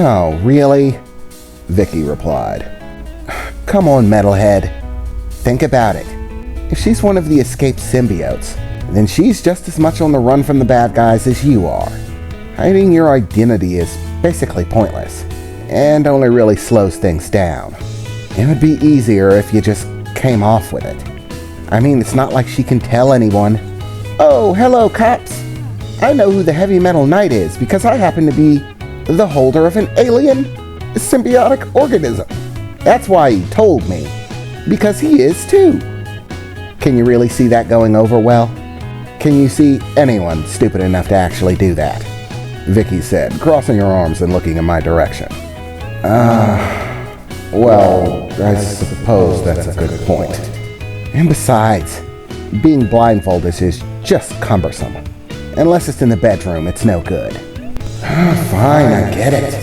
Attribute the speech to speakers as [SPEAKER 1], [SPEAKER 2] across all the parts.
[SPEAKER 1] Oh, really? Vicky replied. Come on, metalhead. Think about it. If she's one of the escaped symbiotes, then she's just as much on the run from the bad guys as you are. Hiding your identity is basically pointless, and only really slows things down. It would be easier if you just came off with it. I mean, it's not like she can tell anyone, "Oh, hello, cops. I know who the Heavy Metal Knight is because I happen to be the holder of an alien symbiotic organism. That's why he told me, because he is too." Can you really see that going over well? Can you see anyone stupid enough to actually do that? Vicky said, crossing her arms and looking in my direction. Well, I suppose that's a good point. And besides, being blindfolded is just cumbersome. Unless it's in the bedroom, it's no good. Fine, I get it,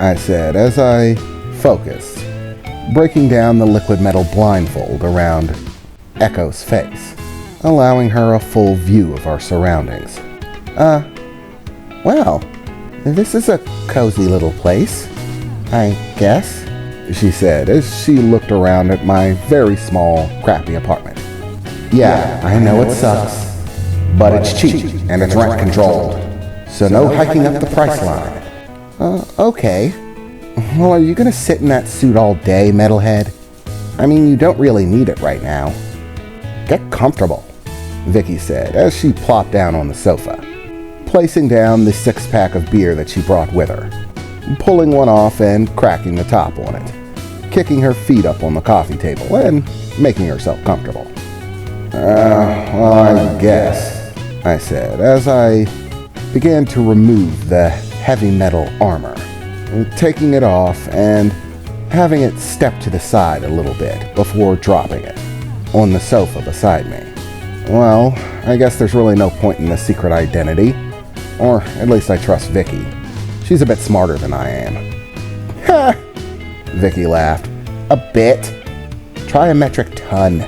[SPEAKER 1] I said as I focused, breaking down the liquid metal blindfold around Echo's face, allowing her a full view of our surroundings. Well, this is a cozy little place, I guess, she said as she looked around at my very small, crappy apartment. Yeah, I know it sucks, but it's cheap and it's rent controlled, so no hiking up the price line. Okay. Well, are you gonna sit in that suit all day, metalhead? I mean, you don't really need it right now. Get comfortable, Vicky said as she plopped down on the sofa, placing down the 6-pack of beer that she brought with her, pulling one off and cracking the top on it, kicking her feet up on the coffee table and making herself comfortable. Well, I guess, I said as I began to remove the heavy metal armor, taking it off and having it step to the side a little bit before dropping it on the sofa beside me. Well, I guess there's really no point in the secret identity. Or at least I trust Vicky. She's a bit smarter than I am. Ha! Vicky laughed. A bit? Try a metric ton.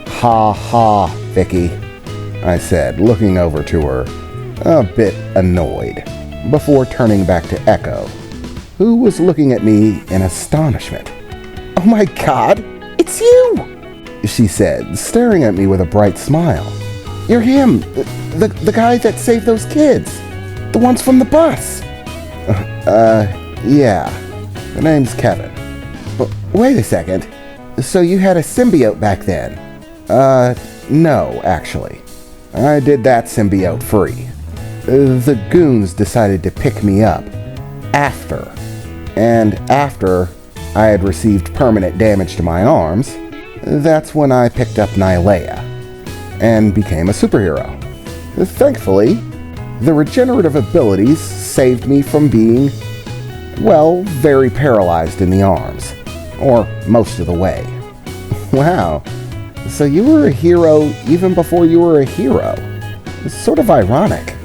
[SPEAKER 1] Ha ha, Vicky, I said, looking over to her, a bit annoyed, before turning back to Echo, who was looking at me in astonishment. Oh my god, it's you! She said, staring at me with a bright smile. You're him, the guy that saved those kids. The ones from the bus. Yeah. The name's Keven. But wait a second. So you had a symbiote back then? No, actually. I did that symbiote free. The goons decided to pick me up after. And after I had received permanent damage to my arms, that's when I picked up Nylea and became a superhero. Thankfully, the regenerative abilities saved me from being, well, very paralyzed in the arms, or most of the way. Wow, so you were a hero even before you were a hero. It's sort of ironic,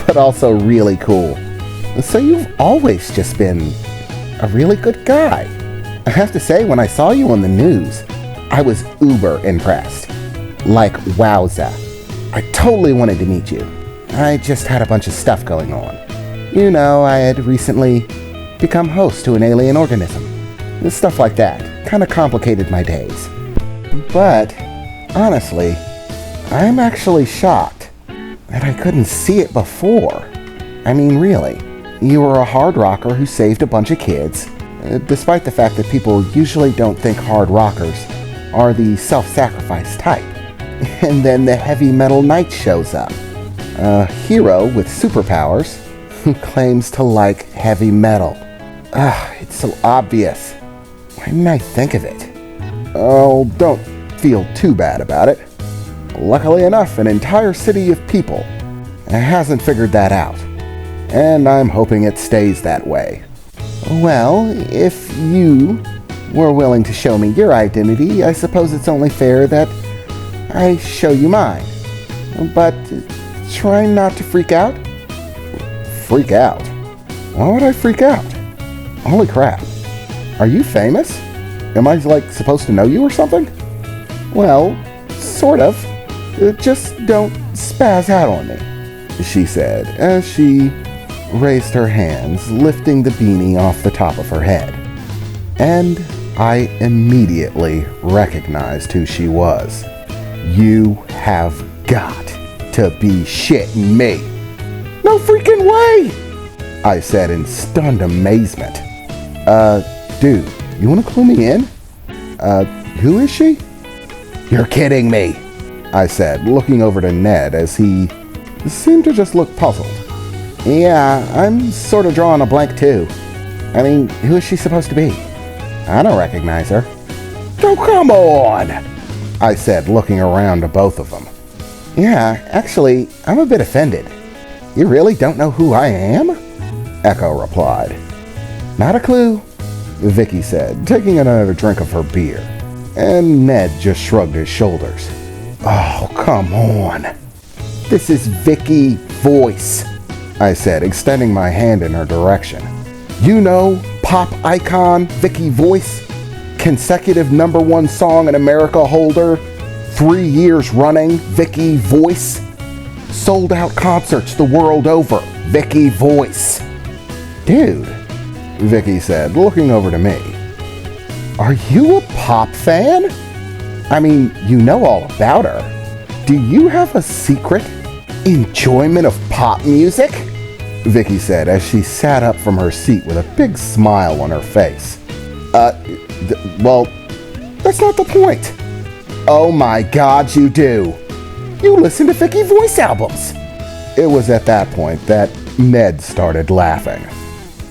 [SPEAKER 1] but also really cool. So you've always just been a really good guy. I have to say, when I saw you on the news, I was uber impressed. Like, wowza. I totally wanted to meet you. I just had a bunch of stuff going on. You know, I had recently become host to an alien organism. Stuff like that. Kind of complicated my days. But, honestly, I'm actually shocked that I couldn't see it before. I mean, really. You were a hard rocker who saved a bunch of kids, despite the fact that people usually don't think hard rockers are the self-sacrifice type. And then the Heavy Metal Knight shows up. A hero with superpowers who claims to like heavy metal. It's so obvious. Why didn't I think of it? Oh, don't feel too bad about it. Luckily enough, an entire city of people hasn't figured that out. And I'm hoping it stays that way. Well, if you were willing to show me your identity, I suppose it's only fair that I show you mine. But try not to freak out. Freak out? Why would I freak out? Holy crap. Are you famous? Am I, supposed to know you or something? Well, sort of. Just don't spaz out on me, she said, as she raised her hands, lifting the beanie off the top of her head. And I immediately recognized who she was. You have got to be shitting me. No freaking way, I said in stunned amazement. Dude, you want to clue me in? Who is she? You're kidding me, I said, looking over to Ned as he seemed to just look puzzled. Yeah, I'm sort of drawing a blank too. I mean, who is she supposed to be? I don't recognize her. Oh, come on, I said, looking around to both of them. Yeah, actually, I'm a bit offended. You really don't know who I am? Echo replied. Not a clue, Vicky said, taking another drink of her beer. And Ned just shrugged his shoulders. Oh, come on. This is Vicky Voice, I said, extending my hand in her direction. You know, pop icon Vicky Voice, consecutive #1 song in America holder, 3 years running, Vicky Voice, sold out concerts the world over, Vicky Voice. Dude, Vicky said, looking over to me. Are you a pop fan? I mean, you know all about her. Do you have a secret enjoyment of pop music? Vicky said as she sat up from her seat with a big smile on her face. Well, that's not the point. Oh my God, you do. You listen to Vicky Voice albums. It was at that point that Ned started laughing.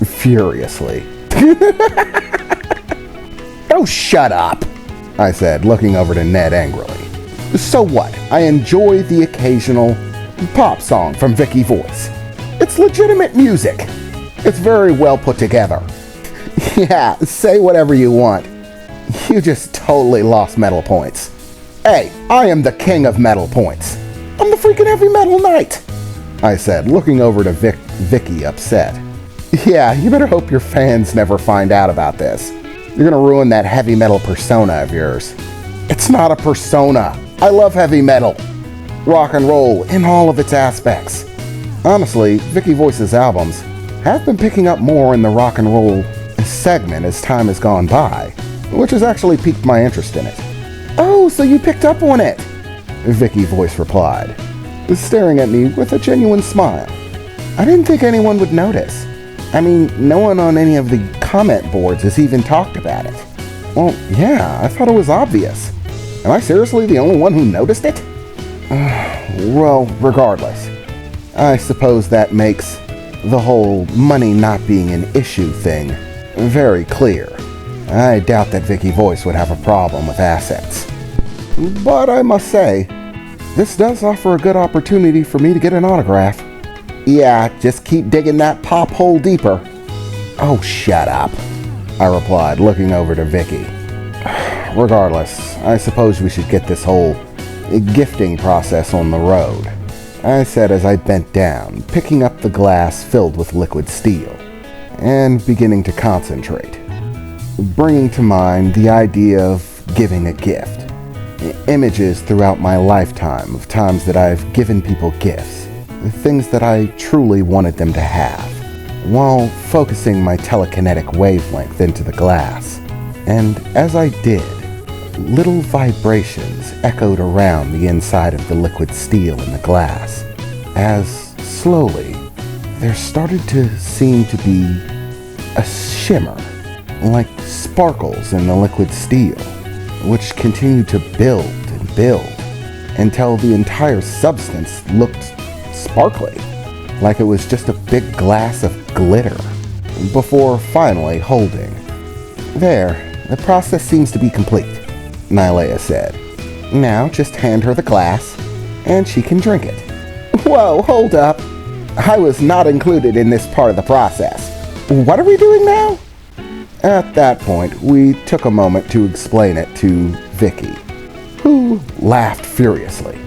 [SPEAKER 1] Furiously. Oh, shut up, I said, looking over to Ned angrily. So what? I enjoy the occasional pop song from Vicky Voice. It's legitimate music. It's very well put together. Yeah, say whatever you want. You just totally lost metal points. Hey, I am the king of metal points. I'm the freaking heavy metal knight, I said, looking over to Vicky upset. Yeah, you better hope your fans never find out about this. You're gonna ruin that heavy metal persona of yours. It's not a persona. I love heavy metal. Rock and roll in all of its aspects. Honestly, Vicky Voice's albums have been picking up more in the rock and roll segment as time has gone by, which has actually piqued my interest in it. Oh, so you picked up on it, Vicky Voice replied, staring at me with a genuine smile. I didn't think anyone would notice. I mean, no one on any of the comment boards has even talked about it. Well, yeah, I thought it was obvious. Am I seriously the only one who noticed it? Well, regardless, I suppose that makes the whole money not being an issue thing very clear. I doubt that Vicky Voice would have a problem with assets. But I must say, this does offer a good opportunity for me to get an autograph. Yeah, just keep digging that pop hole deeper. Oh, shut up, I replied, looking over to Vicky. Regardless, I suppose we should get this whole gifting process on the road, I said as I bent down, picking up the glass filled with liquid steel, and beginning to concentrate, bringing to mind the idea of giving a gift. Images throughout my lifetime of times that I've given people gifts, things that I truly wanted them to have, while focusing my telekinetic wavelength into the glass. And as I did, little vibrations echoed around the inside of the liquid steel in the glass, as slowly there started to seem to be a shimmer, like sparkles in the liquid steel, which continued to build and build until the entire substance looked sparkly, like it was just a big glass of glitter, before finally holding. There, the process seems to be complete, Nylea said. Now just hand her the glass, and she can drink it. Whoa, hold up. I was not included in this part of the process. What are we doing now? At that point, we took a moment to explain it to Vicky, who laughed furiously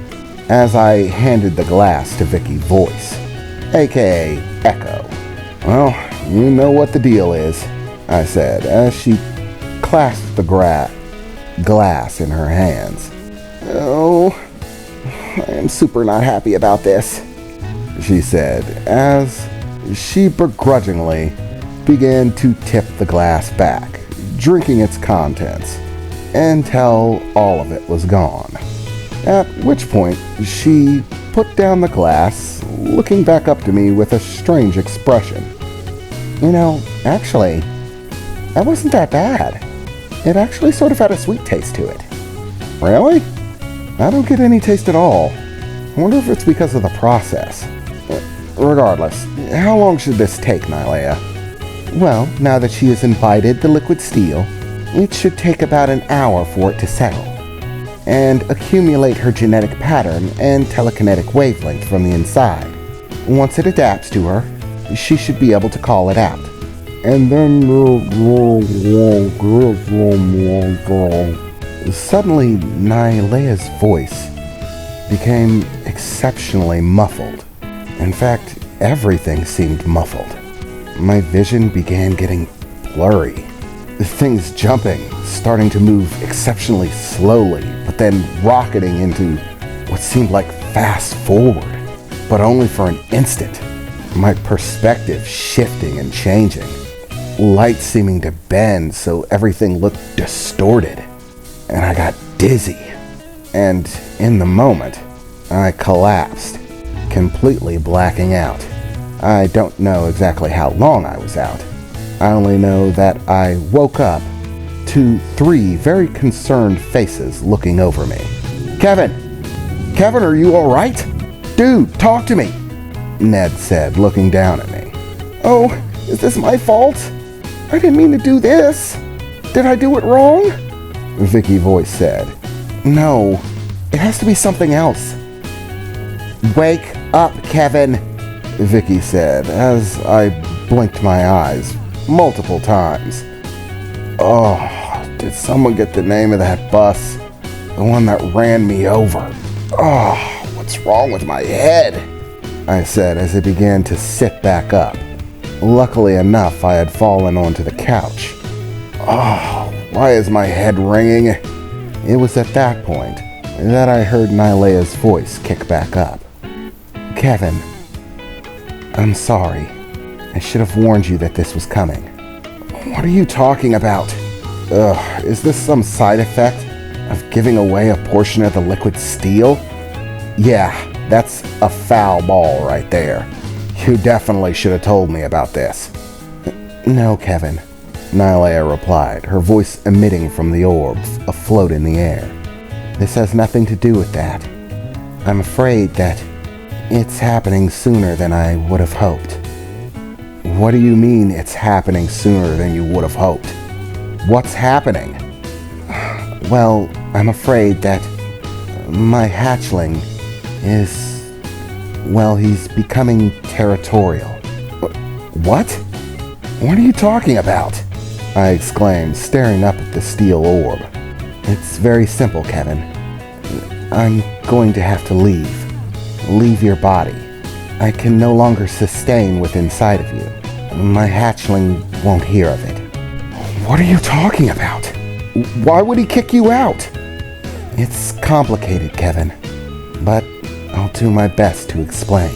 [SPEAKER 1] as I handed the glass to Vicky Voice, aka Echo. Well, you know what the deal is, I said as she clasped the glass in her hands. Oh, I am super not happy about this, she said as She begrudgingly began to tip the glass back, drinking its contents, until all of it was gone. At which point, she put down the glass, looking back up to me with a strange expression. You know, actually, that wasn't that bad. It actually sort of had a sweet taste to it. Really? I don't get any taste at all. I wonder if it's because of the process. Regardless, how long should this take, Nylea? Well, now that she has imbibed the liquid steel, it should take about an hour for it to settle and accumulate her genetic pattern and telekinetic wavelength from the inside. Once it adapts to her, she should be able to call it out. And then... Suddenly, Nylea's voice became exceptionally muffled. In fact, everything seemed muffled. My vision began getting blurry. Things jumping, starting to move exceptionally slowly, but then rocketing into what seemed like fast forward, but only for an instant. My perspective shifting and changing. Light seeming to bend so everything looked distorted. And I got dizzy. And in the moment, I collapsed, completely blacking out. I don't know exactly how long I was out. I only know that I woke up to 3 very concerned faces looking over me. Keven! Keven, are you alright? Dude, talk to me! Ned said, looking down at me. Oh, is this my fault? I didn't mean to do this. Did I do it wrong? Vicky's voice said. No, it has to be something else. Wake up, Keven, Vicky said as I blinked my eyes multiple times. Oh, did someone get the name of that bus? The one that ran me over. Oh, what's wrong with my head? I said as I began to sit back up. Luckily enough, I had fallen onto the couch. Oh, why is my head ringing? It was at that point that I heard Nylea's voice kick back up. Keven, I'm sorry. I should have warned you that this was coming. What are you talking about? Ugh, is this some side effect of giving away a portion of the liquid steel? Yeah, that's a foul ball right there. You definitely should have told me about this. No, Keven, Nylea replied, her voice emitting from the orb afloat in the air. This has nothing to do with that. I'm afraid that it's happening sooner than I would have hoped. What do you mean it's happening sooner than you would have hoped? What's happening? Well, I'm afraid that my hatchling is... well, he's becoming territorial. What? What are you talking about? I exclaimed, staring up at the steel orb. It's very simple, Keven. I'm going to have to leave. Leave your body. I can no longer sustain what's inside of you. My hatchling won't hear of it. What are you talking about? Why would he kick you out? It's complicated, Keven, but I'll do my best to explain.